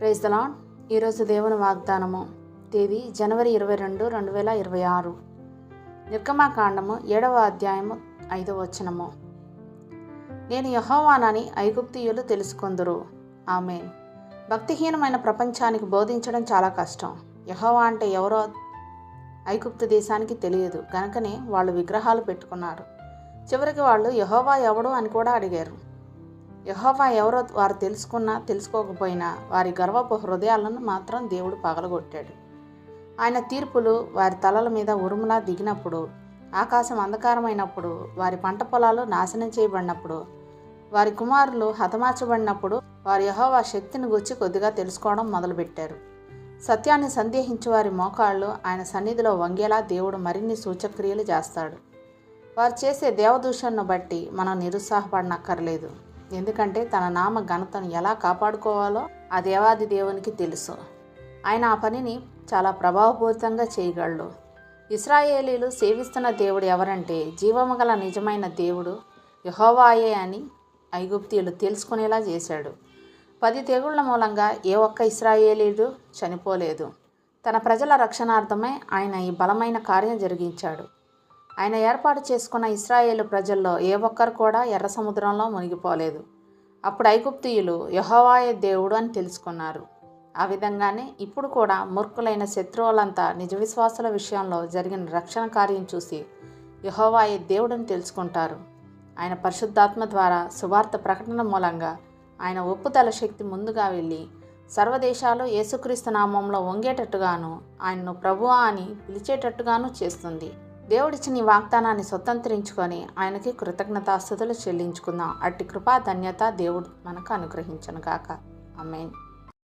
Praise the lord. ఈరోజు దేవుని వాగ్దానము. తేదీ జనవరి 22, 2026. నిర్గమకాండము 7వ అధ్యాయము 5వ వచనము. నేను యెహోవానని ఐగుప్తీయులు తెలుసుకొందురు. ఆమేన్. భక్తిహీనమైన ప్రపంచానికి బోధించడం చాలా కష్టం. యెహోవా అంటే ఎవరో ఐగుప్తు దేశానికి తెలియదు గనుకనే వాళ్ళు విగ్రహాలు పెట్టుకున్నారు. చివరికి వాళ్ళు యెహోవా ఎవడు అని కూడా అడిగారు. యెహోవా ఎవరో వారు తెలుసుకున్నా తెలుసుకోకపోయినా వారి గర్వపు హృదయాలను మాత్రం దేవుడు పగలగొట్టాడు. ఆయన తీర్పులు వారి తలల మీద ఉరుములా దిగినప్పుడు, ఆకాశం అంధకారమైనప్పుడు, వారి పంట పొలాలు నాశనం చేయబడినప్పుడు, వారి కుమారులు హతమార్చబడినప్పుడు వారి యెహోవా శక్తిని గురించి కొద్దిగా తెలుసుకోవడం మొదలుపెట్టారు. సత్యాన్ని సందేహించే వారి మోకాళ్ళు ఆయన సన్నిధిలో వంగేలా దేవుడు మరిన్ని సూచక్రియలు చేస్తాడు. వారు చేసే దేవదూషణను బట్టి మనం నిరుత్సాహపడనక్కర్లేదు. ఎందుకంటే తన నామ ఘనతను ఎలా కాపాడుకోవాలో ఆ దేవాది దేవునికి తెలుసు. ఆయన ఆ పనిని చాలా ప్రభావపూరితంగా చేయగలడు. ఇశ్రాయేలీలు సేవిస్తున్న దేవుడు ఎవరంటే జీవము గల నిజమైన దేవుడు యెహోవాయే అని ఐగుప్తీయులు తెలుసుకునేలా చేశాడు. 10 తెగుళ్ల మూలంగా ఏ ఒక్క ఇశ్రాయేలీయుడు చనిపోలేదు. తన ప్రజల రక్షణార్థమై ఆయన ఈ బలమైన కార్యం జరిగించాడు. ఆయన ఏర్పాటు చేసుకున్న ఇశ్రాయేలు ప్రజల్లో ఏ ఒక్కరు కూడా ఎర్ర సముద్రంలో మునిగిపోలేదు. అప్పుడు ఐగుప్తీయులు యెహోవాయే దేవుడు అని తెలుసుకున్నారు. ఆ విధంగానే ఇప్పుడు కూడా మూర్ఖులైన శత్రువులంతా నిజ విశ్వాసుల విషయంలో జరిగిన రక్షణ కార్యం చూసి యెహోవాయే దేవుడని తెలుసుకుంటారు. ఆయన పరిశుద్ధాత్మ ద్వారా సువార్త ప్రకటన మూలంగా ఆయన ఒప్పుదల శక్తి ముందుగా వెళ్ళి సర్వదేశాలు యేసుక్రీస్తు నామంలో వంగేటట్టుగాను ఆయన్ను ప్రభువా అని పిలిచేటట్టుగాను చేస్తుంది. దేవుడిచ్చిన ఈ వాగ్దానాన్ని స్వతంత్రించుకొని ఆయనకి కృతజ్ఞతాస్తుతులు చెల్లించుకుందాం. అట్టి కృపా ధన్యత దేవుడు మనకు అనుగ్రహించును గాక. ఆమేన్.